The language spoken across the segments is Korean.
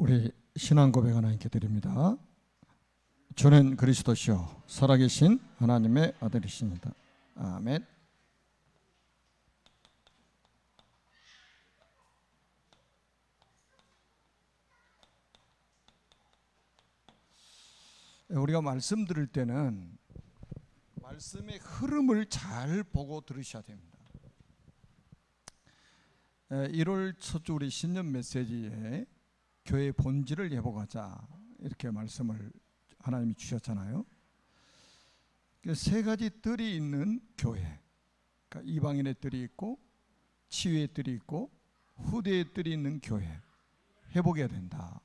우리 신앙 고백 하나님께 드립니다. 주는 그리스도시요 살아계신 하나님의 아들이십니다. 아멘. 우리가 말씀 들을 때는 말씀의 흐름을 잘 보고 들으셔야 됩니다. 1월 첫 주 우리 신년 메시지에 교회의 본질을 회복하자 이렇게 말씀을 하나님이 주셨잖아요. 세 가지 뜰이 있는 교회, 그러니까 이방인의 뜰이 있고 치유의 뜰이 있고 후대의 뜰이 있는 교회, 회복해야 된다.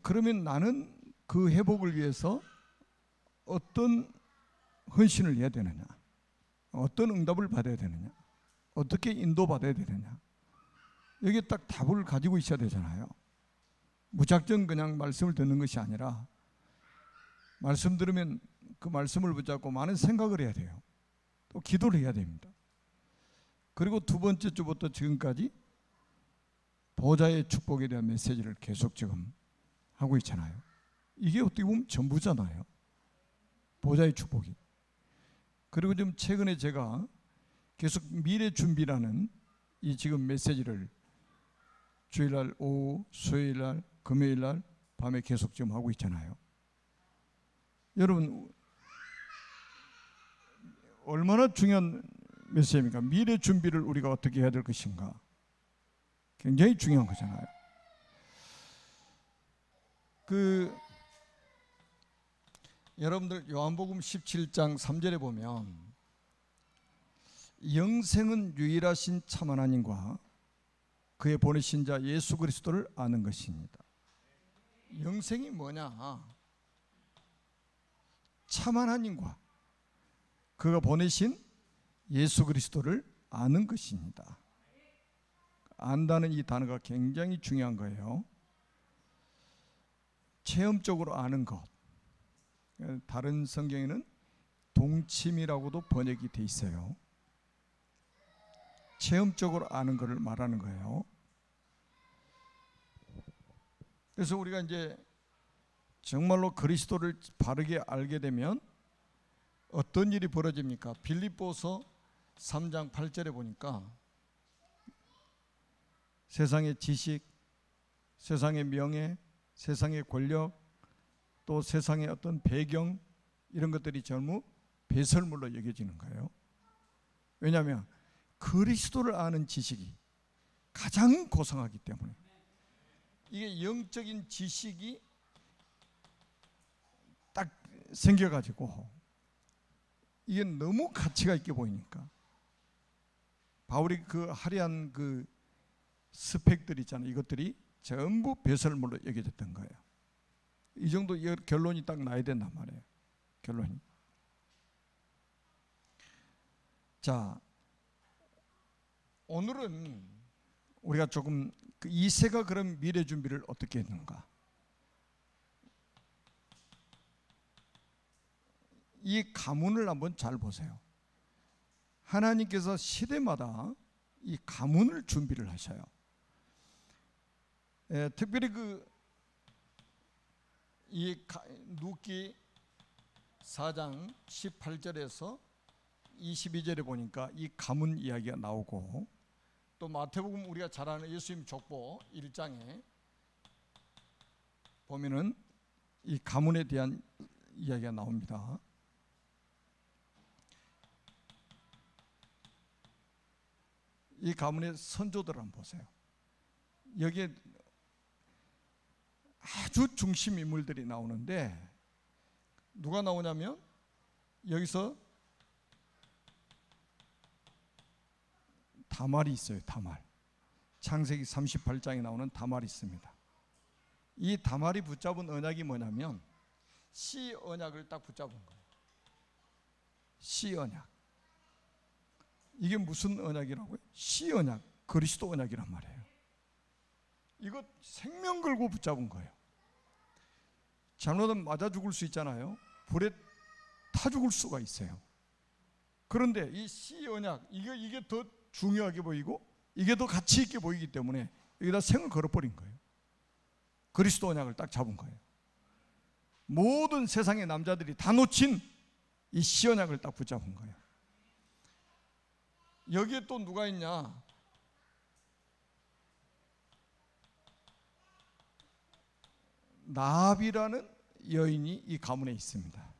그러면 나는 그 회복을 위해서 어떤 헌신을 해야 되느냐, 어떤 응답을 받아야 되느냐, 어떻게 인도받아야 되느냐, 여기에 딱 답을 가지고 있어야 되잖아요. 무작정 그냥 말씀을 듣는 것이 아니라 말씀 들으면 그 말씀을 붙잡고 많은 생각을 해야 돼요. 또 기도를 해야 됩니다. 그리고 두 번째 주부터 지금까지 보좌의 축복에 대한 메시지를 계속 지금 하고 있잖아요. 이게 어떻게 보면 전부잖아요. 보좌의 축복이. 그리고 좀 최근에 제가 계속 미래 준비라는 이 지금 메시지를 주일날 오후, 수요일날, 금요일날 밤에 계속 지금 하고 있잖아요. 여러분 얼마나 중요한 메시지입니까? 미래 준비를 우리가 어떻게 해야 될 것인가? 굉장히 중요한 거잖아요. 여러분들 요한복음 17장 3절에 보면 영생은 유일하신 참 하나님과 그의 보내신 자 예수 그리스도를 아는 것입니다. 영생이 뭐냐? 참 하나님과 그가 보내신 예수 그리스도를 아는 것입니다. 안다는 이 단어가 굉장히 중요한 거예요. 체험적으로 아는 것. 다른 성경에는 동침이라고도 번역이 돼 있어요. 체험적으로 아는 것을 말하는 거예요. 그래서 우리가 이제 정말로 그리스도를 바르게 알게 되면 어떤 일이 벌어집니까? 빌립보서 3장 8절에 보니까 세상의 지식, 세상의 명예, 세상의 권력, 또 세상의 어떤 배경 이런 것들이 전부 배설물로 여겨지는 거예요. 왜냐하면 그리스도를 아는 지식이 가장 고상하기 때문에. 이게 영적인 지식이 딱 생겨가지고 이게 너무 가치가 있게 보이니까 바울이 그 화려한 그 스펙들 있잖아요. 이것들이 전부 배설물로 여겨졌던 거예요. 이 정도 결론이 딱 나야 된단 말이에요. 결론이. 자, 오늘은 우리가 조금 이 세가 그런 미래 준비를 어떻게 했는가? 이 가문을 한번 잘 보세요. 하나님께서 시대마다 이 가문을 준비를 하셔요. 특별히 이 누기 4장 18절에서 22절에 보니까 이 가문 이야기가 나오고, 또 마태복음 우리가 잘 아는 예수님 족보 1장에 보면은 이 가문에 대한 이야기가 나옵니다. 이 가문의 선조들 한번 보세요. 여기에 아주 중심 인물들이 나오는데 누가 나오냐면 여기서 다말이 있어요. 다말. 창세기 38장에 나오는 다말이 있습니다. 이 다말이 붙잡은 언약이 뭐냐면 시 언약을 딱 붙잡은 거예요. 시 언약. 이게 무슨 언약이라고요? 시 언약, 그리스도 언약이란 말이에요. 이거 생명 걸고 붙잡은 거예요. 잘못하면 맞아 죽을 수 있잖아요. 불에 타 죽을 수가 있어요. 그런데 이 시 언약, 이게 더 중요하게 보이고 이게 더 가치 있게 보이기 때문에 여기다 생을 걸어버린 거예요. 그리스도 언약을 딱 잡은 거예요. 모든 세상의 남자들이 다 놓친 이 시언약을 딱 붙잡은 거예요. 여기에 또 누가 있냐? 나압이라는 여인이 이 가문에 있습니다.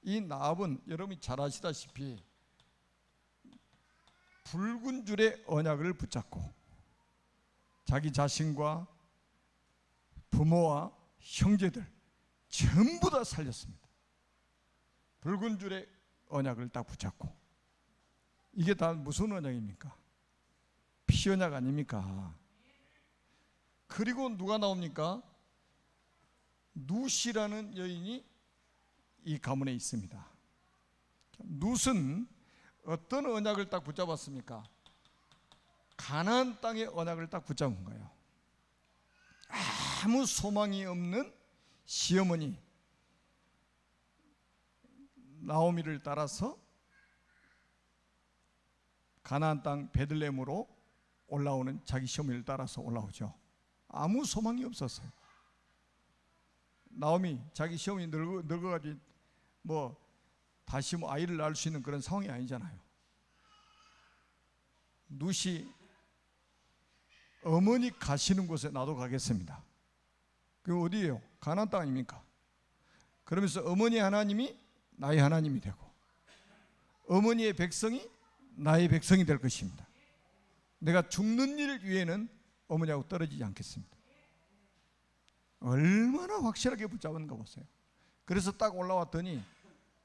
이 나압은 여러분이 잘 아시다시피 붉은 줄의 언약을 붙잡고 자기 자신과 부모와 형제들 전부 다 살렸습니다. 붉은 줄의 언약을 딱 붙잡고. 이게 다 무슨 언약입니까? 피 언약 아닙니까? 그리고 누가 나옵니까? 룻이라는 여인이 이 가문에 있습니다. 룻은 어떤 언약을 딱 붙잡았습니까? 가나안 땅의 언약을 딱 붙잡은 거예요. 아무 소망이 없는 시어머니 나오미를 따라서 가나안 땅 베들레헴으로 올라오는 자기 시어머니를 따라서 올라오죠. 아무 소망이 없었어요. 나오미 자기 시어머니 늙어가지고 다시 아이를 낳을 수 있는 그런 상황이 아니잖아요. 룻이 어머니 가시는 곳에 나도 가겠습니다. 그게 어디예요? 가나안 땅 아닙니까? 그러면서 어머니 하나님이 나의 하나님이 되고 어머니의 백성이 나의 백성이 될 것입니다. 내가 죽는 일 위에는 어머니하고 떨어지지 않겠습니다. 얼마나 확실하게 붙잡은가 보세요. 그래서 딱 올라왔더니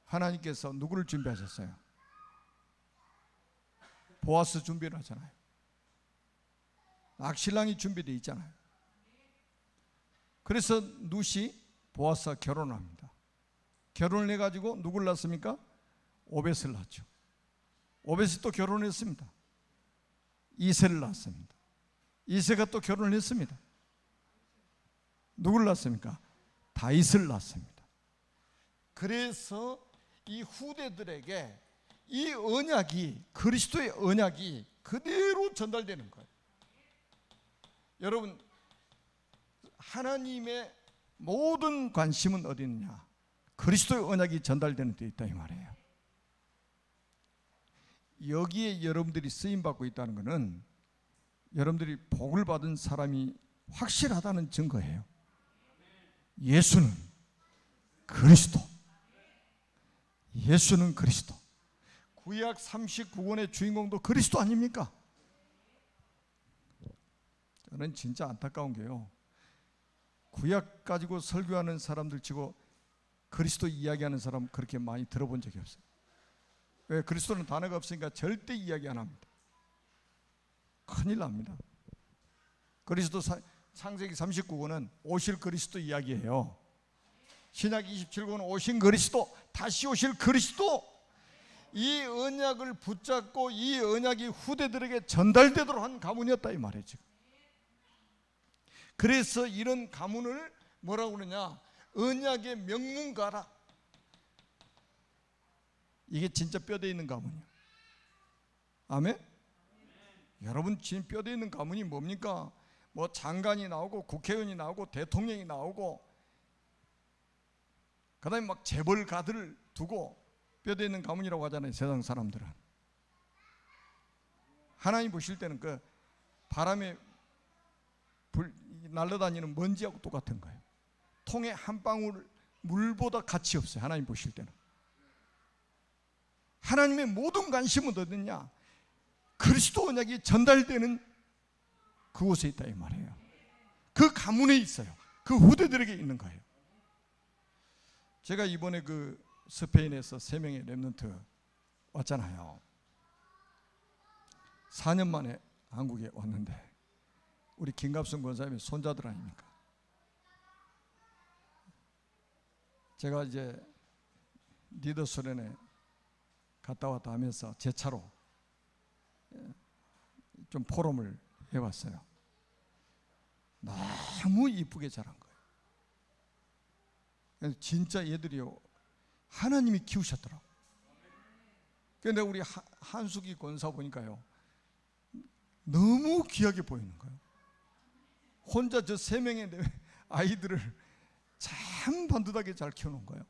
하나님께서 누구를 준비하셨어요? 보아스 준비를 하잖아요. 악신랑이 준비되어 있잖아요. 그래서 룻이 보아스와 결혼을 합니다. 결혼을 해가지고 누굴 낳습니까? 오벳을 낳죠. 오벳이 또 결혼했습니다. 이새를 낳습니다. 이새가 또 결혼을 했습니다. 누굴 낳습니까? 다윗을 낳습니다. 그래서 이 후대들에게 이 언약이, 그리스도의 언약이 그대로 전달되는 거예요. 여러분, 하나님의 모든 관심은 어디 있느냐? 그리스도의 언약이 전달되는 데 있다 이 말이에요. 여기에 여러분들이 쓰임받고 있다는 것은 여러분들이 복을 받은 사람이 확실하다는 증거예요. 예수는 그리스도. 예수는 그리스도. 구약 39권의 주인공도 그리스도 아닙니까? 저는 진짜 안타까운 게요, 구약 가지고 설교하는 사람들 치고 그리스도 이야기하는 사람 그렇게 많이 들어본 적이 없어요. 왜? 그리스도는 단어가 없으니까 절대 이야기 안 합니다. 큰일 납니다. 그리스도 창세기 39권은 오실 그리스도 이야기예요. 신약 27권은 오신 그리스도, 다시 오실 그리스도. 이 언약을 붙잡고 이 언약이 후대들에게 전달되도록 한 가문이었다 이 말이에요. 지금. 그래서 이런 가문을 뭐라고 그러냐? 언약의 명문가라. 이게 진짜 뼈대 있는 가문이에요. 아멘? 여러분, 지금 뼈대 있는 가문이 뭡니까? 뭐 장관이 나오고 국회의원이 나오고 대통령이 나오고 그 다음에 막 재벌가들을 두고 뼈대 있는 가문이라고 하잖아요. 세상 사람들은. 하나님 보실 때는 그 바람에 날아다니는 먼지하고 똑같은 거예요. 통에 한 방울 물보다 가치 없어요. 하나님 보실 때는. 하나님의 모든 관심은 어디냐? 그리스도 언약이 전달되는 그곳에 있다 이 말이에요. 그 가문에 있어요. 그 후대들에게 있는 거예요. 제가 이번에 그 스페인에서 3명의 렘넌트 왔잖아요. 4년 만에 한국에 왔는데 우리 김갑순 권사님의 손자들 아닙니까? 제가 이제 니더소련에 갔다 왔다 하면서 제 차로 좀 포럼을 해봤어요. 너무 이쁘게 자란 거예요. 진짜 얘들이요, 하나님이 키우셨더라고. 그런데 우리 한숙이 권사 보니까요, 너무 귀하게 보이는 거예요. 혼자 저 3명의 아이들을 참 반듯하게 잘 키워놓은 거예요.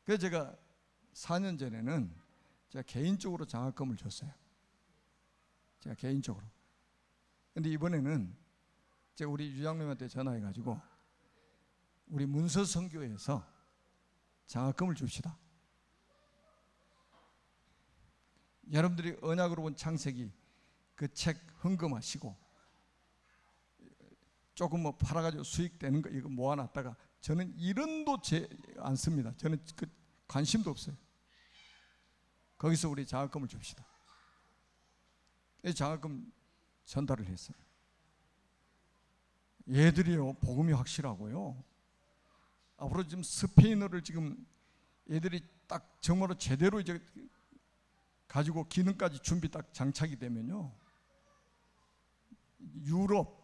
그래서 제가 4년 전에는 제가 개인적으로 장학금을 줬어요. 제가 개인적으로. 근데 이번에는 제가 우리 유장님한테 전화해가지고 우리 문서선교에서 장학금을 줍시다. 여러분들이 언약으로 본 창세기 그 책 헌금하시고 조금 뭐 팔아가지고 수익되는 거 이거 모아놨다가 저는 1원도 안 씁니다. 저는 그 관심도 없어요. 거기서 우리 장학금을 줍시다. 이 장학금 전달을 했어요. 얘들이요 복음이 확실하고요. 앞으로 지금 스페인어를 지금 얘들이 딱 정말로 제대로 이제 가지고 기능까지 준비 딱 장착이 되면요, 유럽,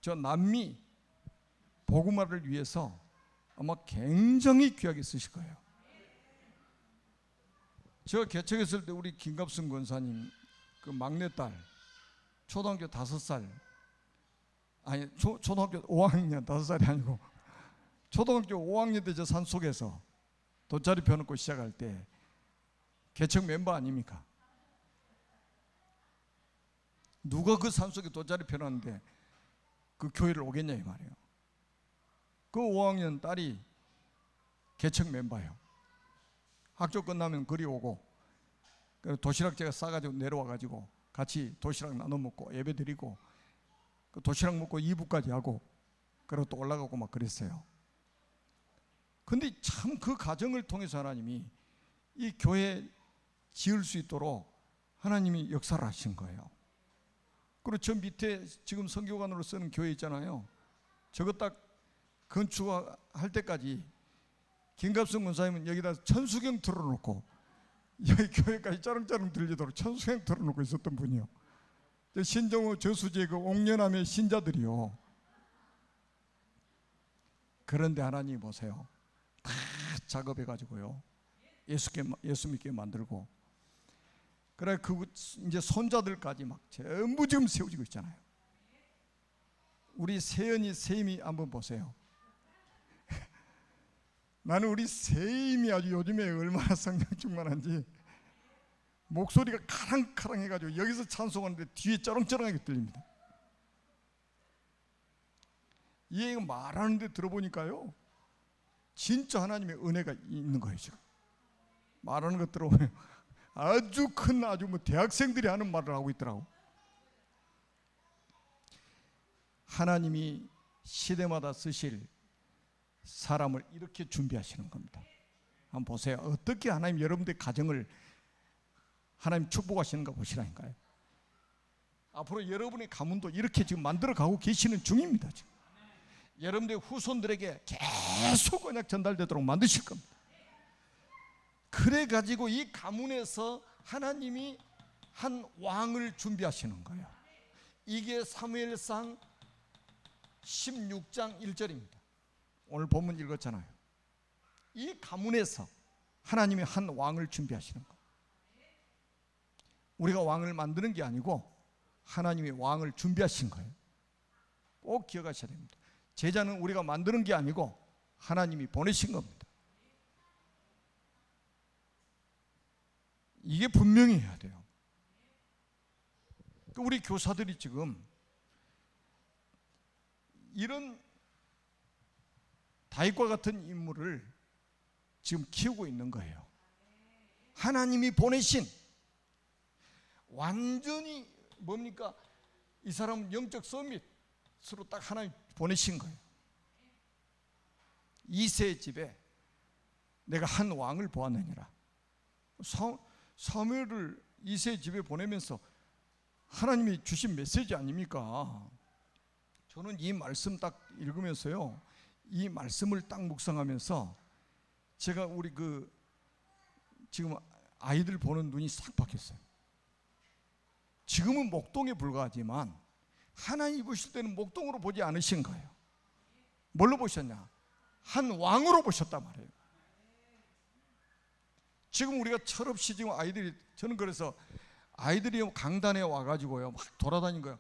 저 남미 복음화를 위해서 아마 굉장히 귀하게 쓰실 거예요. 제가 개척했을 때 우리 김갑순 권사님 그 막내딸 초등학교 5살, 아니 초등학교 5학년 5살이 아니고 초등학교 5학년 때 저 산속에서 돗자리 펴놓고 시작할 때 개척 멤버 아닙니까? 누가 그 산속에 돗자리 펴놨는데 그 교회를 오겠냐 이 말이에요. 그 5학년 딸이 개척 멤버예요. 학교 끝나면 그리 오고 도시락 제가 싸가지고 내려와가지고 같이 도시락 나눠 먹고 예배 드리고 그 도시락 먹고 2부까지 하고 그리고 또 올라가고 막 그랬어요. 근데 참 그 과정을 통해서 하나님이 이 교회 지을 수 있도록 하나님이 역사를 하신 거예요. 그리고 저 밑에 지금 선교관으로 쓰는 교회 있잖아요. 저거 딱 건축할 때까지 김갑순 권사님은 여기다 천수경 틀어놓고 여기 교회까지 짜릉짜릉 들리도록 천수경 틀어놓고 있었던 분이요. 신정호 저수지의 그 옥년함의 신자들이요. 그런데 하나님 보세요. 다 작업해가지고요. 예수 믿게 만들고. 그래 그 이제 손자들까지 막 전부 지금 세워지고 있잖아요. 우리 세연이 세임이 한번 보세요. 나는 우리 세임이 아주 요즘에 얼마나 성령 충만한지 목소리가 카랑카랑 해가지고 여기서 찬송하는데 뒤에 쩌렁쩌렁하게 들립니다. 이 애가 말하는데 들어보니까요 진짜 하나님의 은혜가 있는 거예요. 지금 말하는 것 들어보면 아주 큰 아주 뭐 대학생들이 하는 말을 하고 있더라고. 하나님이 시대마다 쓰실 사람을 이렇게 준비하시는 겁니다. 한번 보세요. 어떻게 하나님 여러분들의 가정을 하나님 축복하시는가 보시라니까요. 앞으로 여러분의 가문도 이렇게 지금 만들어가고 계시는 중입니다. 지금 여러분들의 후손들에게 계속 언약 전달되도록 만드실 겁니다. 그래가지고 이 가문에서 하나님이 한 왕을 준비하시는 거예요. 이게 사무엘상 16장 1절입니다. 오늘 본문 읽었잖아요. 이 가문에서 하나님이 한 왕을 준비하시는 거예요. 우리가 왕을 만드는 게 아니고 하나님이 왕을 준비하신 거예요. 꼭 기억하셔야 됩니다. 제자는 우리가 만드는 게 아니고 하나님이 보내신 겁니다. 이게 분명히 해야 돼요. 우리 교사들이 지금 이런 다윗과 같은 인물을 지금 키우고 있는 거예요. 하나님이 보내신 완전히 뭡니까? 이 사람은 영적 서밋으로 딱 하나님 보내신 거예요. 이새의 집에 내가 한 왕을 보았느니라. 사무엘을 이새의 집에 보내면서 하나님이 주신 메시지 아닙니까? 저는 이 말씀 딱 읽으면서요, 이 말씀을 딱 묵상하면서 제가 우리 그 지금 아이들 보는 눈이 싹 바뀌었어요. 지금은 목동에 불과하지만 하나님 보실 때는 목동으로 보지 않으신 거예요. 뭘로 보셨냐? 한 왕으로 보셨단 말이에요. 지금 우리가 철없이 지금 아이들이, 저는 그래서 아이들이 강단에 와가지고요 막 돌아다니는 거예요.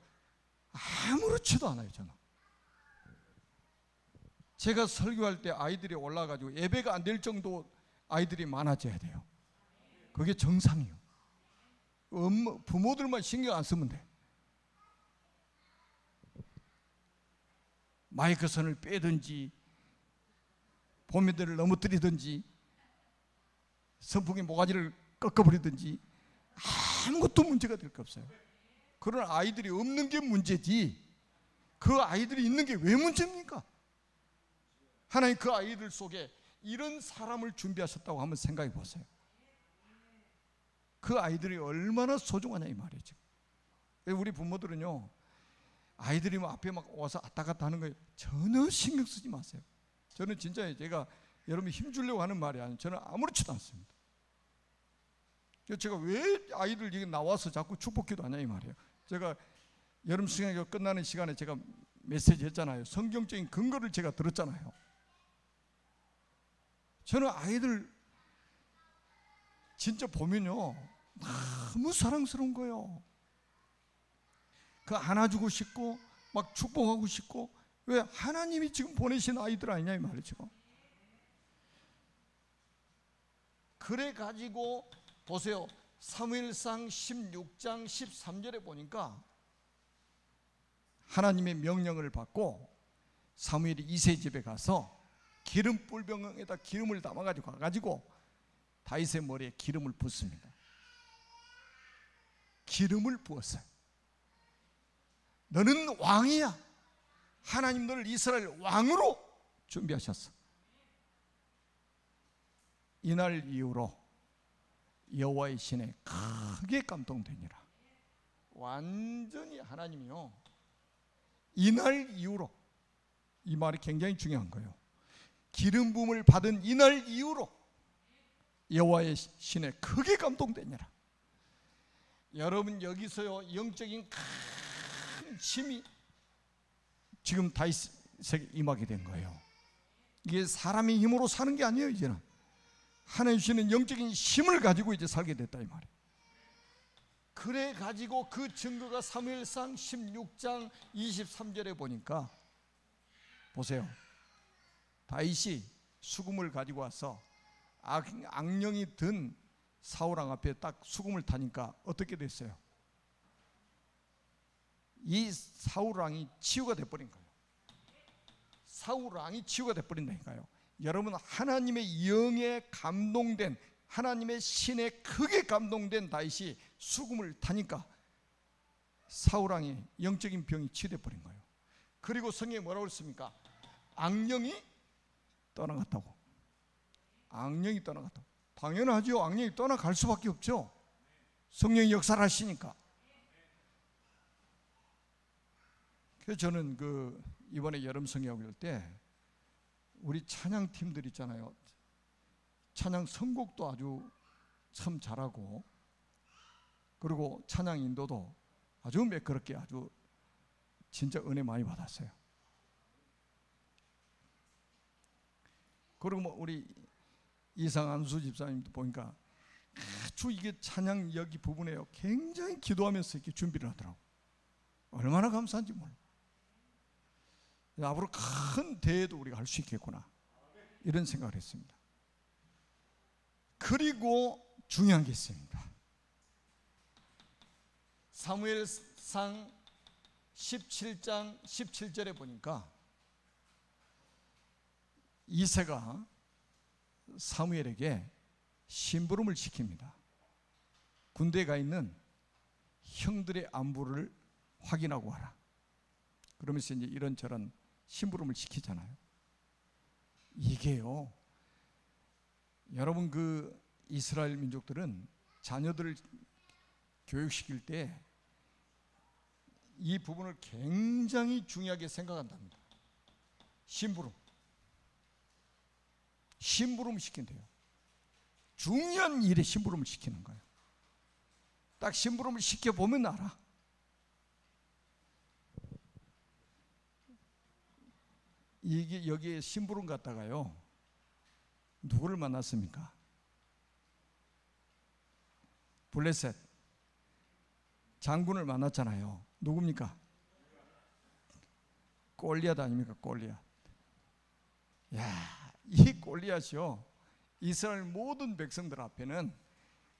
아무렇지도 않아요. 저는 제가 설교할 때 아이들이 올라가지고 예배가 안 될 정도 아이들이 많아져야 돼요. 그게 정상이에요. 부모들만 신경 안 쓰면 돼. 마이크 선을 빼든지 보미들을 넘어뜨리든지 선풍기 모가지를 꺾어버리든지 아무것도 문제가 될 게 없어요. 그런 아이들이 없는 게 문제지, 그 아이들이 있는 게 왜 문제입니까? 하나님 그 아이들 속에 이런 사람을 준비하셨다고 한번 생각해 보세요. 그 아이들이 얼마나 소중하냐 이 말이죠. 우리 부모들은요, 아이들이 뭐 앞에 막 와서 왔다 갔다 하는 거에 전혀 신경 쓰지 마세요. 저는 진짜 제가 여러분 힘주려고 하는 말이 아니에요. 저는 아무렇지도 않습니다. 제가 왜 아이들 여기 나와서 자꾸 축복기도 하냐 이 말이에요. 제가 여름 수련회 끝나는 시간에 제가 메시지 했잖아요. 성경적인 근거를 제가 들었잖아요. 저는 아이들 진짜 보면요, 너무 사랑스러운 거예요. 그 안아주고 싶고 막 축복하고 싶고, 왜? 하나님이 지금 보내신 아이들 아니냐 이 말이죠. 그래 가지고 보세요. 사무엘상 16장 13절에 보니까 하나님의 명령을 받고 사무엘이 이새 집에 가서 기름 뿔병에다 기름을 담아가지고 가가지고 다윗의 머리에 기름을 붓습니다. 기름을 부었어요. 너는 왕이야. 하나님 너를 이스라엘 왕으로 준비하셨어. 이날 이후로 여호와의 신에 크게 감동되니라. 완전히 하나님이요, 이날 이후로, 이 말이 굉장히 중요한 거예요. 기름 부음을 받은 이날 이후로 여호와의 신에 크게 감동되니라. 여러분 여기서요, 영적인 큰 힘이 지금 다윗에게 임하게 된 거예요. 이게 사람의 힘으로 사는 게 아니에요. 이제는 하나님 주시는 영적인 힘을 가지고 이제 살게 됐다 이 말이에요. 그래 가지고 그 증거가 사무엘상 16장 23절에 보니까 보세요. 다윗이 수금을 가지고 와서 악령이 든 사울왕 앞에 딱 수금을 타니까 어떻게 됐어요? 이 사울왕이 치유가 돼버린 거예요. 사울왕이 치유가 돼버린다니까요. 여러분, 하나님의 영에 감동된, 하나님의 신에 크게 감동된 다윗이 수금을 타니까 사울왕이 영적인 병이 치유돼 버린 거예요. 그리고 성경에 뭐라고 했습니까? 악령이 떠나갔다고. 악령이 떠나갔다고. 당연하죠. 악령이 떠나갈 수밖에 없죠. 성령이 역사를 하시니까. 그래서 저는 이번에 여름 성경을 할 때 우리 찬양 팀들 있잖아요. 찬양 선곡도 아주 참 잘하고, 그리고 찬양 인도도 아주 매끄럽게 아주 진짜 은혜 많이 받았어요. 그리고 우리 이상한수 집사님도 보니까 아주 이게 찬양 여기 부분에요, 굉장히 기도하면서 이렇게 준비를 하더라고. 얼마나 감사한지 몰라. 앞으로 큰 대회도 우리가 할 수 있겠구나, 이런 생각을 했습니다. 그리고 중요한 게 있습니다. 사무엘상 17장 17절에 보니까 이새가 사무엘에게 심부름을 시킵니다. 군대에 가 있는 형들의 안부를 확인하고 와라. 그러면서 이제 이런저런 심부름을 시키잖아요. 이게요, 여러분 이스라엘 민족들은 자녀들을 교육시킬 때 이 부분을 굉장히 중요하게 생각한답니다. 심부름 시킨대요. 중요한 일에 심부름을 시키는 거예요. 딱 심부름을 시켜보면 알아. 이게 여기에 심부름 갔다가요, 누구를 만났습니까? 블레셋 장군을 만났잖아요. 누굽니까? 골리앗 아닙니까? 골리앗. 야, 이 골리앗이요, 이스라엘 모든 백성들 앞에는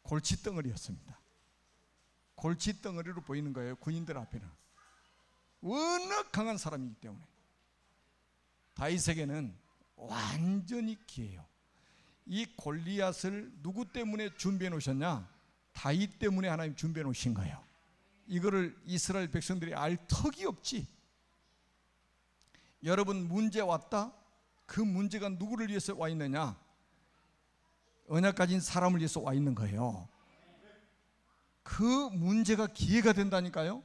골칫덩어리였습니다. 골칫덩어리로 보이는 거예요. 군인들 앞에는 워낙 강한 사람이기 때문에. 다윗에게는 완전히 기회예요. 이 골리앗을 누구 때문에 준비해 놓으셨냐? 다윗 때문에 하나님 준비해 놓으신 거예요. 이거를 이스라엘 백성들이 알 턱이 없지. 여러분, 문제 왔다? 그 문제가 누구를 위해서 와 있느냐? 언약 가진 사람을 위해서 와 있는 거예요. 그 문제가 기회가 된다니까요.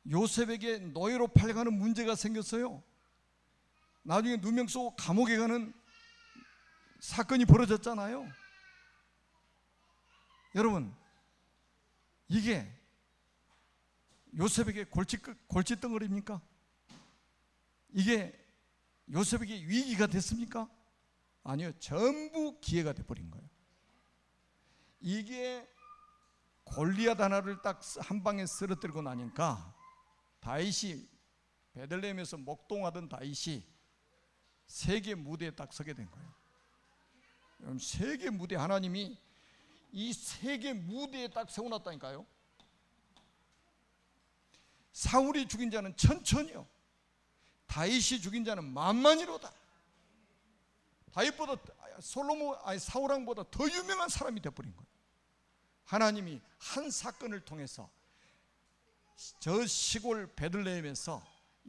요셉에게 노예로 팔려가는 문제가 생겼어요. 나중에 누명 쏘고 감옥에 가는 사건이 벌어졌잖아요. 여러분, 이게 요셉에게 골칫덩어리입니까? 이게 요셉에게 위기가 됐습니까? 아니요, 전부 기회가 돼버린 거예요. 이게 골리앗 하나를 딱 한 방에 쓰러뜨리고 나니까 다윗이, 베들레헴에서 목동하던 다윗이 세계 무대에 딱 서게 된 거예요. 세계 무대, 하나님이 이 세계 무대에 딱 세워놨다니까요. 사울이 죽인 자는 천천히요, 다윗이 죽인 자는 만만이로다. 다윗보다 사울 왕보다 더 유명한 사람이 되어버린 거예요. 하나님이 한 사건을 통해서 저 시골 베들레헴에서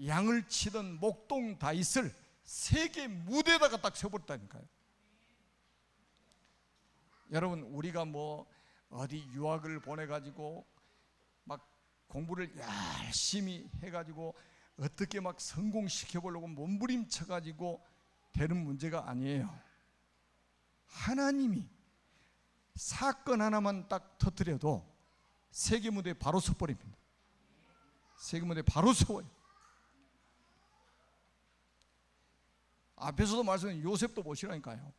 양을 치던 목동 다윗을 세계 무대에다가 딱 세워버렸다니까요. 여러분, 우리가 뭐 어디 유학을 보내가지고 막 공부를 열심히 해가지고 어떻게 막 성공시켜보려고 몸부림쳐가지고 되는 문제가 아니에요. 하나님이 사건 하나만 딱 터뜨려도 세계 무대에 바로 서버립니다. 세계 무대에 바로 서워요. 앞에서도 말씀한 요셉도 보시라니까요.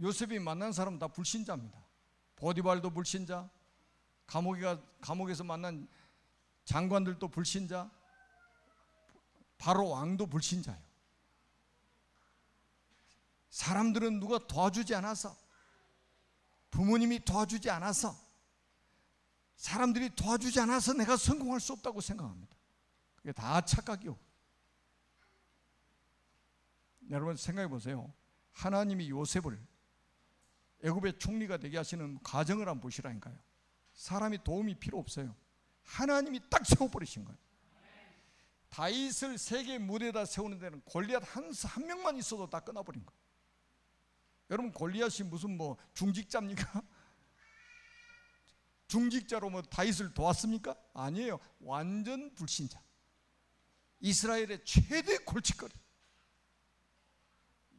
요셉이 만난 사람은 다 불신자입니다. 보디발도 불신자, 감옥에서 만난 장관들도 불신자, 바로 왕도 불신자예요. 사람들은 누가 도와주지 않아서, 부모님이 도와주지 않아서, 사람들이 도와주지 않아서 내가 성공할 수 없다고 생각합니다. 그게 다 착각이요. 여러분 생각해 보세요. 하나님이 요셉을 애굽의 총리가 되게 하시는 과정을 한번 보시라니까요. 사람이 도움이 필요 없어요. 하나님이 딱 세워버리신 거예요. 다윗을 세계 무대에다 세우는 데는 골리앗 한 명만 있어도 다 끊어버린 거예요. 여러분, 골리앗이 무슨 뭐 중직자입니까? 중직자로 뭐 다윗을 도왔습니까? 아니에요. 완전 불신자. 이스라엘의 최대 골칫거리.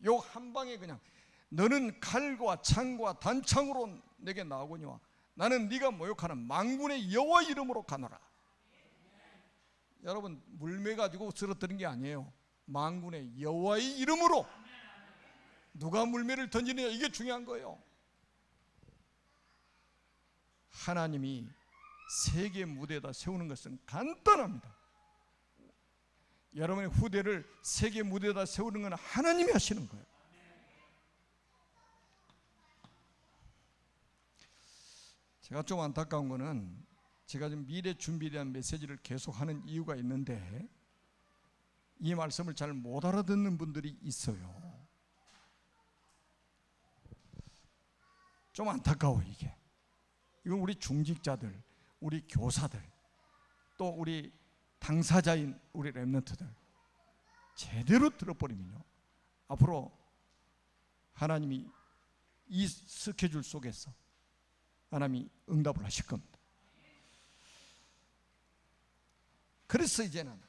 요 한 방에 그냥, 너는 칼과 창과 단창으로 내게 나오거니와 나는 네가 모욕하는 만군의 여호와 이름으로 가노라. 여러분, 물매 가지고 쓰러뜨린 게 아니에요. 만군의 여호와의 이름으로. 누가 물매를 던지느냐, 이게 중요한 거예요. 하나님이 세계 무대에다 세우는 것은 간단합니다. 여러분의 후대를 세계 무대에다 세우는 건 하나님이 하시는 거예요. 제가 좀 안타까운 거는, 제가 지금 미래 준비에 대한 메시지를 계속하는 이유가 있는데 이 말씀을 잘 못 알아듣는 분들이 있어요. 좀 안타까워. 이건 우리 중직자들, 우리 교사들, 또 우리 당사자인 우리 렘넌트들 제대로 들어버리면요, 앞으로 하나님이 이 스케줄 속에서 하나님이 응답을 하실 겁니다. 그래서 이제는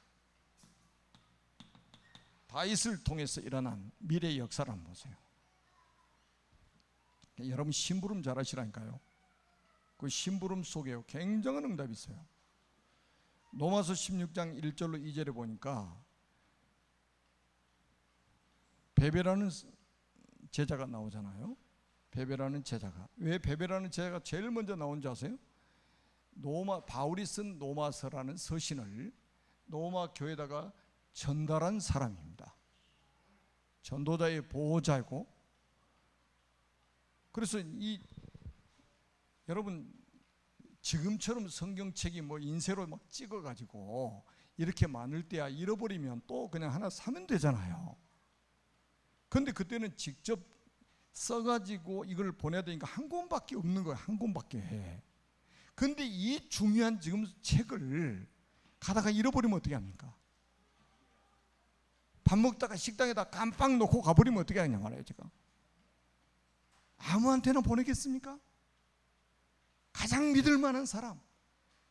다윗을 통해서 일어난 미래의 역사를 한번 보세요. 여러분, 심부름 잘 하시라니까요. 그 심부름 속에요, 굉장한 응답이 있어요. 로마서 16장 1절로 2절에 보니까 베베라는 제자가 나오잖아요. 베베라는 제자가, 왜 베베라는 제자가 제일 먼저 나온 줄 아세요? 바울이 쓴 로마서라는 서신을 로마 교회에다가 전달한 사람입니다. 전도자의 보호자이고, 그래서 여러분 지금처럼 성경책이 뭐 인쇄로 막 찍어가지고 이렇게 많을 때야 잃어버리면 또 그냥 하나 사면 되잖아요. 근데 그때는 직접 써가지고 이걸 보내야 되니까 한 권밖에 없는 거예요. 한 권밖에. 근데 이 중요한 지금 책을 가다가 잃어버리면 어떻게 합니까? 밥 먹다가 식당에다 깜빡 놓고 가버리면 어떻게 하냐 말이에요. 제가 아무한테나 보내겠습니까? 가장 믿을 만한 사람,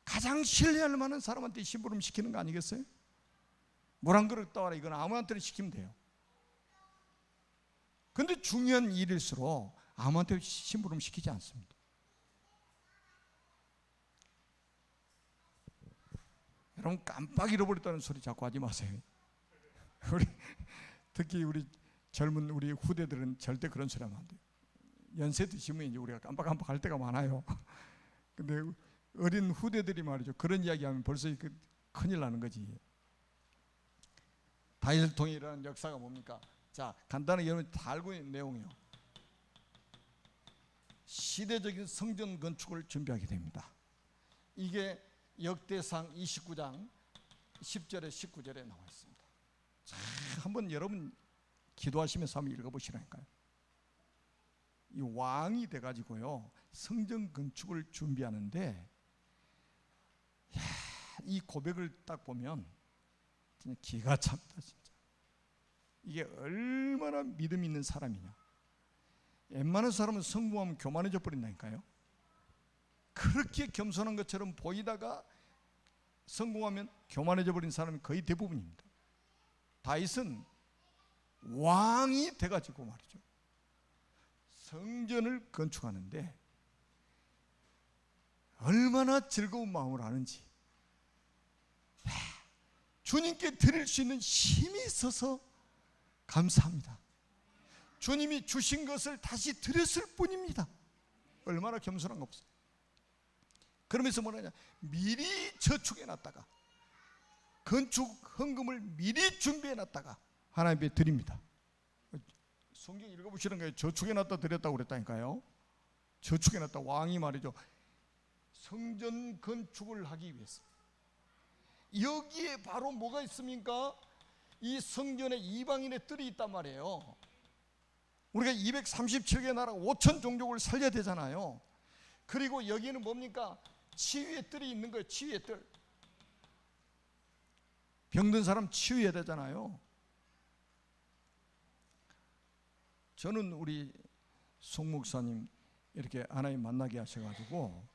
가장 신뢰할 만한 사람한테 심부름 시키는 거 아니겠어요? 물 한 그릇 떠와라, 이건 아무한테나 시키면 돼요. 근데 중요한 일일수록 아무한테 심부름 시키지 않습니다. 여러분 깜빡 잃어버렸다는 소리 자꾸 하지 마세요. 특히 우리 젊은 우리 후대들은 절대 그런 소리 하면 안 돼요. 연세 드시면 이제 우리가 깜빡깜빡할 때가 많아요. 근데 어린 후대들이 말이죠, 그런 이야기하면 벌써 큰일 나는 거지. 다윗을 통해 일어난 역사가 뭡니까? 자, 간단하게 여러분 다 알고 있는 내용이요. 시대적인 성전 건축을 준비하게 됩니다. 이게 역대상 29장 10절에 19절에 나와 있습니다. 자, 한번 여러분 기도하시면서 한번 읽어보시라니까요. 이 왕이 돼가지고요 성전 건축을 준비하는데, 야, 이 고백을 딱 보면 진짜 기가 찹다. 진짜 이게 얼마나 믿음 있는 사람이냐. 웬만한 사람은 성공하면 교만해져 버린다니까요. 그렇게 겸손한 것처럼 보이다가 성공하면 교만해져 버린 사람이 거의 대부분입니다. 다윗은 왕이 돼가지고 말이죠, 성전을 건축하는데 얼마나 즐거운 마음을 하는지, 주님께 드릴 수 있는 힘이 있어서 감사합니다. 주님이 주신 것을 다시 드렸을 뿐입니다. 얼마나 겸손한 거 없어요. 그러면서 뭐라냐, 미리 저축해놨다가 건축 헌금을 미리 준비해놨다가 하나님께 드립니다. 성경 읽어보시는 거예요. 저축해놨다 드렸다고 그랬다니까요. 저축해놨다. 왕이 말이죠, 성전 건축을 하기 위해서. 여기에 바로 뭐가 있습니까? 이 성전에 이방인의 뜰이 있단 말이에요. 우리가 237개 나라 5천 종족을 살려야 되잖아요. 그리고 여기는 뭡니까? 치유의 뜰이 있는 거예요. 치유의 뜰. 병든 사람 치유해야 되잖아요. 저는 우리 송 목사님 이렇게 하나님 만나게 하셔가지고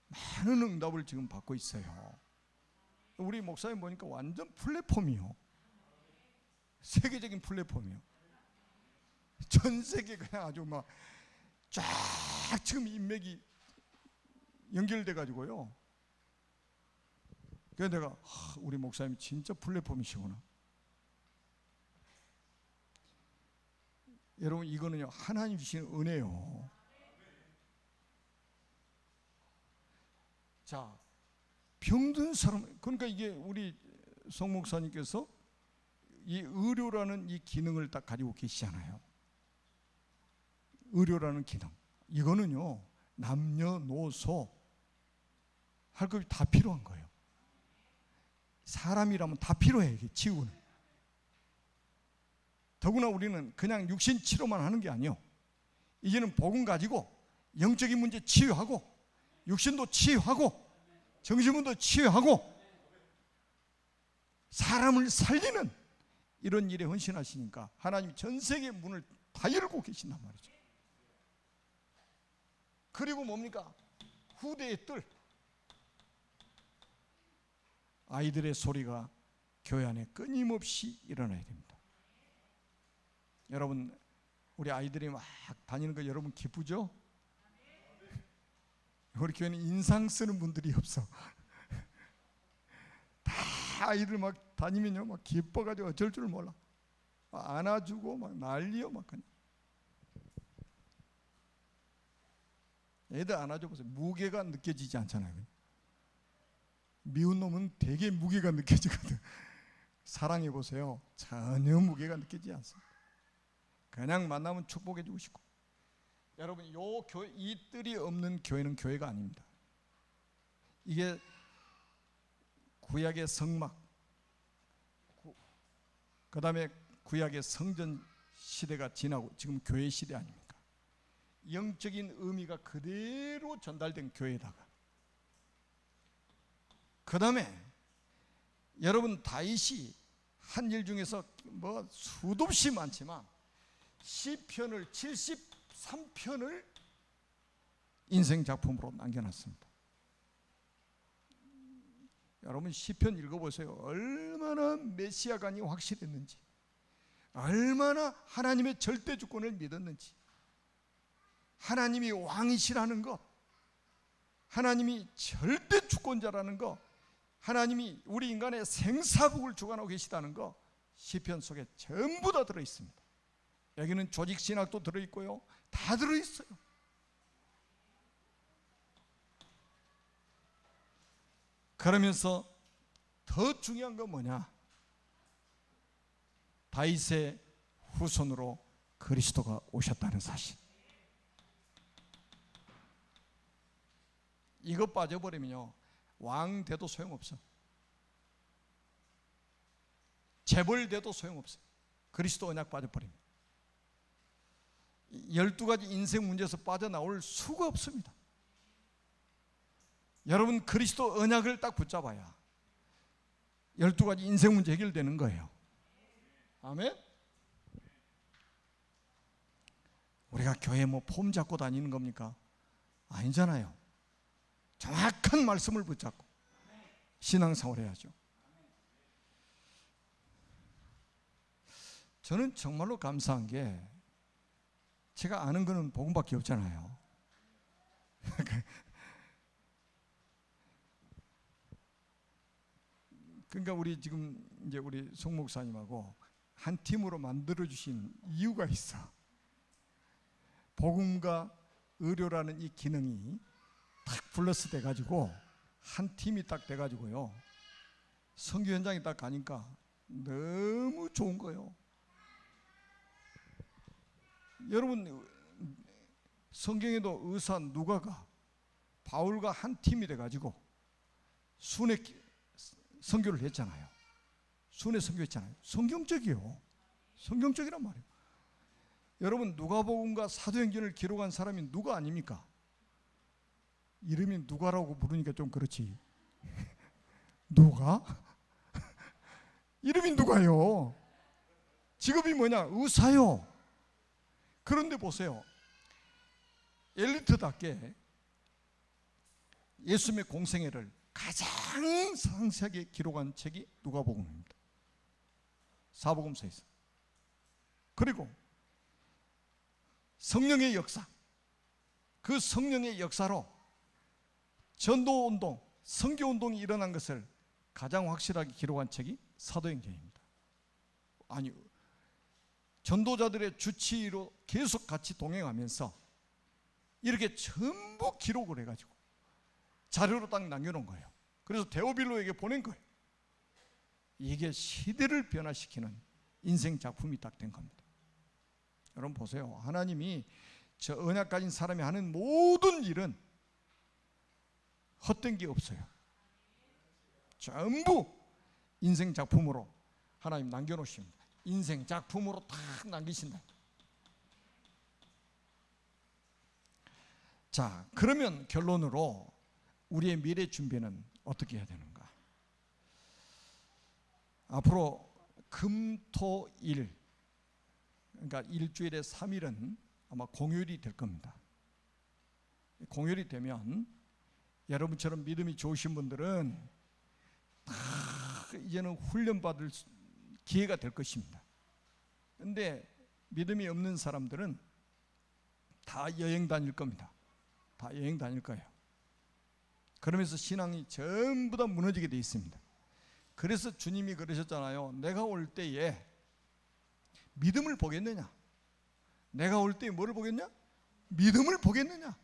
많은 응답을 지금 받고 있어요. 우리 목사님 보니까 완전 플랫폼이요. 세계적인 플랫폼이요. 전 세계 그냥 아주 막 쫙 지금 인맥이 연결돼 가지고요. 그래서 내가 우리 목사님이 진짜 플랫폼이시구나. 여러분 이거는요 하나님 주신 은혜요. 자, 병든 사람, 그러니까 이게 우리 송 목사님께서 이 의료라는 이 기능을 딱 가지고 계시잖아요. 의료라는 기능, 이거는요 남녀노소 할 것이 다 필요한 거예요. 사람이라면 다 필요해. 이게 치유는. 더구나 우리는 그냥 육신 치료만 하는 게 아니에요. 이제는 복음 가지고 영적인 문제 치유하고, 육신도 치유하고, 정신문도 치유하고, 사람을 살리는 이런 일에 헌신하시니까 하나님이 전 세계 문을 다 열고 계신단 말이죠. 그리고 뭡니까? 후대의 뜰. 아이들의 소리가 교회 안에 끊임없이 일어나야 됩니다. 여러분, 우리 아이들이 막 다니는 거 여러분 기쁘죠? 우리 교회는 인상 쓰는 분들이 없어. 다 아이들 막 다니면요 막 기뻐가지고 어쩔 줄 몰라. 안아주고 막 난리요 막 그냥. 애들 안아줘 보세요. 무게가 느껴지지 않잖아요. 미운 놈은 되게 무게가 느껴지거든. 사랑해 보세요. 전혀 무게가 느끼지 않습니다. 그냥 만나면 축복해 주고 싶고. 여러분, 이 뜰이 없는 교회는 교회가 아닙니다. 이게 구약의 성막, 그 다음에 구약의 성전 시대가 지나고 지금 교회 시대 아닙니까? 영적인 의미가 그대로 전달된 교회에다가, 그 다음에 여러분, 다윗이 한 일 중에서 뭐 수도 없이 많지만 시편을 73편을 인생 작품으로 남겨놨습니다. 여러분, 시편 읽어보세요. 얼마나 메시아관이 확실했는지, 얼마나 하나님의 절대 주권을 믿었는지, 하나님이 왕이시라는 것, 하나님이 절대 주권자라는 것, 하나님이 우리 인간의 생사국을 주관하고 계시다는 것, 시편 속에 전부 다 들어있습니다. 여기는 조직신학도 들어있고요, 다 들어있어요. 그러면서 더 중요한 건 뭐냐? 다윗의 후손으로 그리스도가 오셨다는 사실. 이거 빠져버리면요, 왕 돼도 소용없어. 재벌 돼도 소용없어. 그리스도 언약 빠져버리면 12가지 인생 문제에서 빠져나올 수가 없습니다. 여러분, 그리스도 언약을 딱 붙잡아야 12가지 인생 문제 해결되는 거예요. 아멘? 우리가 교회 뭐 폼 잡고 다니는 겁니까? 아니잖아요. 정확한 말씀을 붙잡고 신앙생활 해야죠. 저는 정말로 감사한 게, 제가 아는 거는 복음밖에 없잖아요. 그러니까 우리 지금 이제 우리 송 목사님하고 한 팀으로 만들어 주신 이유가 있어. 복음과 의료라는 이 기능이 딱 플러스 돼 가지고 한 팀이 딱 돼 가지고요, 선교 현장에 딱 가니까 너무 좋은 거예요. 여러분, 성경에도 의사 누가가 바울과 한 팀이 돼 가지고 순회 선교를 했잖아요. 순회 선교했잖아요. 성경적이에요. 성경적이란 말이에요. 여러분, 누가복음과 사도행전을 기록한 사람이 누가 아닙니까? 이름이 누가라고 부르니까 좀 그렇지. 누가? 이름이 누가요? 직업이 뭐냐? 의사요. 그런데 보세요, 엘리트답게 예수님의 공생애를 가장 상세하게 기록한 책이 누가복음입니다. 사복음서에서. 그리고 성령의 역사, 그 성령의 역사로 전도운동, 선교운동이 일어난 것을 가장 확실하게 기록한 책이 사도행전입니다. 아니, 전도자들의 주치의로 계속 같이 동행하면서 이렇게 전부 기록을 해가지고 자료로 딱 남겨놓은 거예요. 그래서 데오빌로에게 보낸 거예요. 이게 시대를 변화시키는 인생 작품이 딱 된 겁니다. 여러분 보세요. 하나님이 저 언약 가진 사람이 하는 모든 일은 헛된 게 없어요. 전부 인생 작품으로 하나님 남겨놓으십니다. 인생 작품으로 딱 남기신다. 자, 그러면 결론으로 우리의 미래 준비는 어떻게 해야 되는가? 앞으로 금, 토, 일, 그러니까 일주일에 3일은 아마 공휴일이 될 겁니다. 공휴일이 되면 여러분처럼 믿음이 좋으신 분들은 다 이제는 훈련받을 기회가 될 것입니다. 그런데 믿음이 없는 사람들은 다 여행 다닐 겁니다. 다 여행 다닐 거예요. 그러면서 신앙이 전부 다 무너지게 돼 있습니다. 그래서 주님이 그러셨잖아요. 내가 올 때에 믿음을 보겠느냐? 내가 올 때에 뭐를 보겠냐? 믿음을 보겠느냐?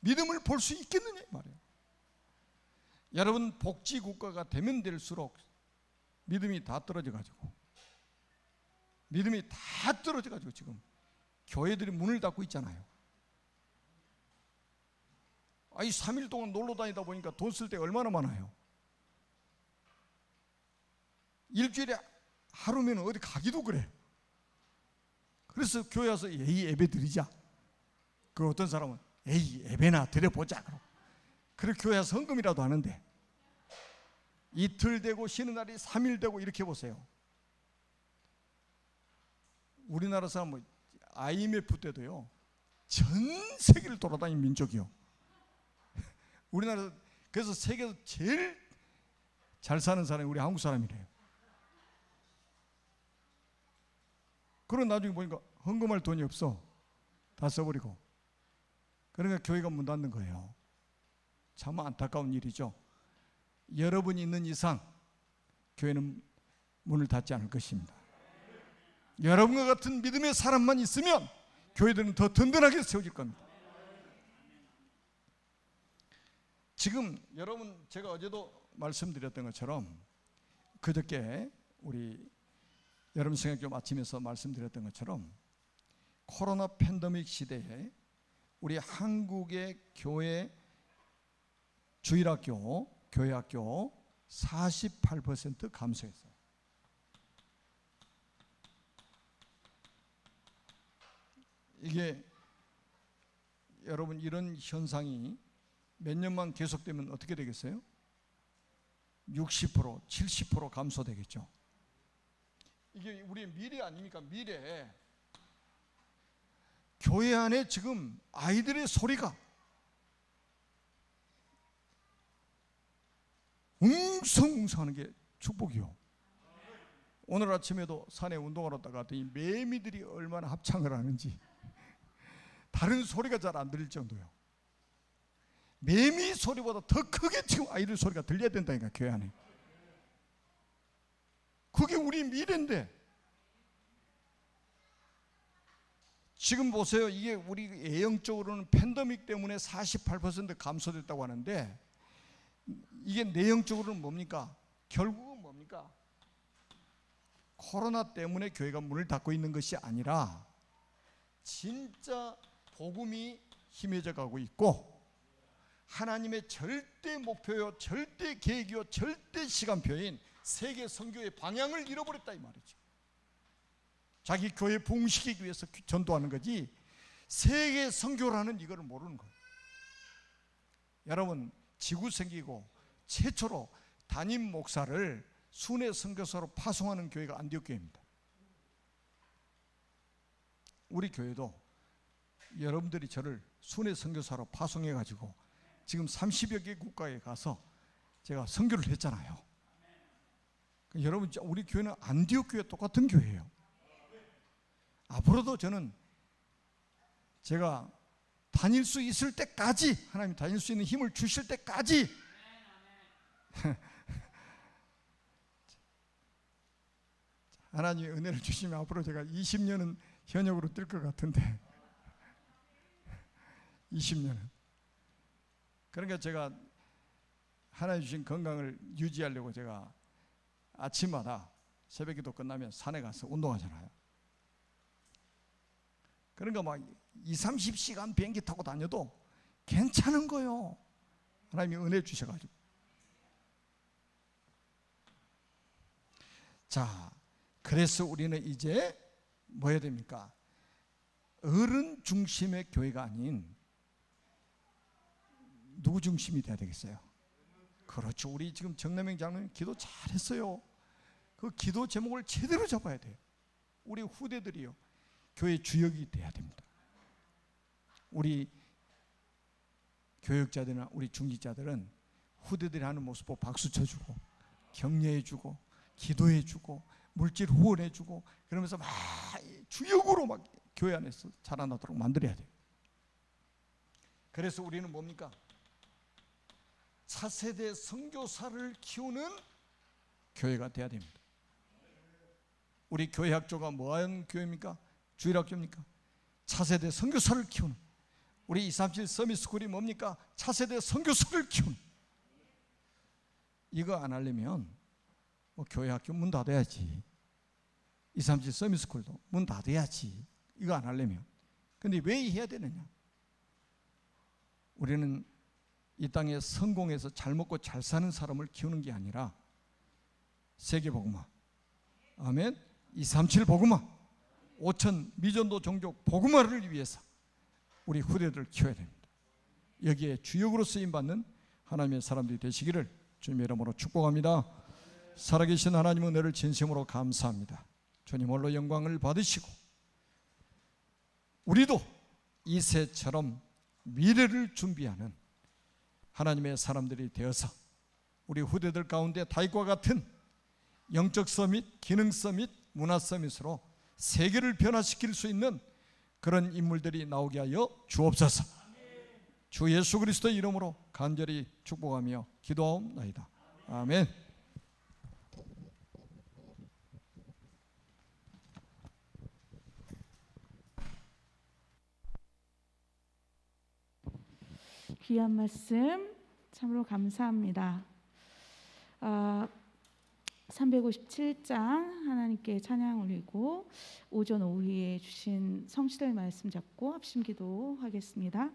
믿음을 볼 수 있겠느냐? 이 말이에요. 여러분, 복지국가가 되면 될수록 믿음이 다 떨어져 가지고 지금 교회들이 문을 닫고 있잖아요. 이 3일 동안 놀러 다니다 보니까 돈 쓸 때 얼마나 많아요. 일주일에 하루면 어디 가기도 그래. 그래서 교회 와서 예배 드리자. 그 어떤 사람은 예배나 드려보자. 그래 교회 와서 헌금이라도 하는데 이틀 되고 쉬는 날이 3일 되고 이렇게 해보세요. 우리나라 사람은 IMF 때도요 전 세계를 돌아다니는 민족이요. 우리나라 그래서 세계에서 제일 잘 사는 사람이 우리 한국 사람이래요. 그런 나중에 보니까 헌금할 돈이 없어. 다 써버리고. 그러니까 교회가 문 닫는 거예요. 참 안타까운 일이죠. 여러분이 있는 이상 교회는 문을 닫지 않을 것입니다. 여러분과 같은 믿음의 사람만 있으면 교회들은 더 든든하게 세워질 겁니다. 지금 여러분 제가 어제도 말씀드렸던 것처럼 그저께 우리 여러분 생각교 아침에서 말씀드렸던 것처럼 코로나 팬데믹 시대에 우리 한국의 교회 주일학교, 교회학교 48% 감소했어요. 이게 여러분 이런 현상이 몇 년만 계속되면 어떻게 되겠어요? 60%, 70% 감소되겠죠. 이게 우리의 미래 아닙니까? 미래. 교회 안에 지금 아이들의 소리가 웅성웅성하는 게 축복이요. 오늘 아침에도 산에 운동하러 갔더니 매미들이 얼마나 합창을 하는지 다른 소리가 잘 안 들릴 정도요. 매미 소리보다 더 크게 지금 아이들 소리가 들려야 된다니까 교회 안에. 그게 우리 미래인데 지금 보세요. 이게 우리 애영적으로는 팬데믹 때문에 48% 감소됐다고 하는데 이게 내용적으로는 뭡니까? 결국은 뭡니까? 코로나 때문에 교회가 문을 닫고 있는 것이 아니라 진짜 복음이 힘해져 가고 있고 하나님의 절대 목표요, 절대 계획이요, 절대 시간표인 세계 선교의 방향을 잃어버렸다 이 말이죠. 자기 교회 부흥시키기 위해서 전도하는 거지 세계 선교라는 이거를 모르는 거예요. 여러분 지구 생기고 최초로 담임 목사를 순회 선교사로 파송하는 교회가 안디옥 교회입니다. 우리 교회도 여러분들이 저를 순회 선교사로 파송해 가지고 지금 30여 개 국가에 가서 제가 선교를 했잖아요. 여러분 우리 교회는 안디옥 교회 똑같은 교회예요. 앞으로도 저는 제가 다닐 수 있을 때까지 하나님 다닐 수 있는 힘을 주실 때까지 하나님의 은혜를 주시면 앞으로 제가 20년은 현역으로 뛸 것 같은데 20년은 그러니까 제가 하나님 주신 건강을 유지하려고 제가 아침마다 새벽기도 끝나면 산에 가서 운동하잖아요. 그러니까 막 20-30시간 비행기 타고 다녀도 괜찮은 거예요. 하나님이 은혜 주셔가지고. 자, 그래서 우리는 이제 뭐 해야 됩니까? 어른 중심의 교회가 아닌 누구 중심이 돼야 되겠어요? 그렇죠. 우리 지금 정남영 장로님 기도 잘했어요. 그 기도 제목을 제대로 잡아야 돼요. 우리 후대들이요. 교회 주역이 돼야 됩니다. 우리 교육자들이나 우리 중직자들은 후대들이 하는 모습 보고 박수 쳐주고 격려해주고 기도해주고 물질 후원해주고 그러면서 막 주역으로 막 교회 안에서 자라나도록 만들어야 돼요. 그래서 우리는 뭡니까? 차세대 선교사를 키우는 교회가 돼야 됩니다. 우리 교회학조가 뭐하는 교회입니까? 주일학교입니까? 차세대 선교사를 키우는. 우리 237 서밋스쿨이 뭡니까? 차세대 선교사를 키우는. 이거 안 하려면 교회 학교 문 닫아야지. 237 서밋스쿨도 문 닫아야지. 이거 안 하려면. 근데 왜 해야 되느냐? 우리는 이 땅에 성공해서 잘 먹고 잘 사는 사람을 키우는 게 아니라 세계복음화, 아멘, 237 복음화, 5천 미전도 종족 복음화를 위해서 우리 후대들을 키워야 됩니다. 여기에 주역으로 쓰임받는 하나님의 사람들이 되시기를 주님의 이름으로 축복합니다. 살아계신 하나님은 은혜를 진심으로 감사합니다. 주님 홀로 영광을 받으시고 우리도 이새처럼 미래를 준비하는 하나님의 사람들이 되어서 우리 후대들 가운데 다윗과 같은 영적 서밋, 기능 서밋, 문화 서밋으로 세계를 변화시킬 수 있는 그런 인물들이 나오게 하여 주옵소서. 주 예수 그리스도의 이름으로 간절히 축복하며 기도하옵나이다. 아멘. 귀한 말씀 참으로 감사합니다. 357장 하나님께 찬양 올리고 오전 오후에 주신 성취될 말씀 잡고 합심 기도하겠습니다.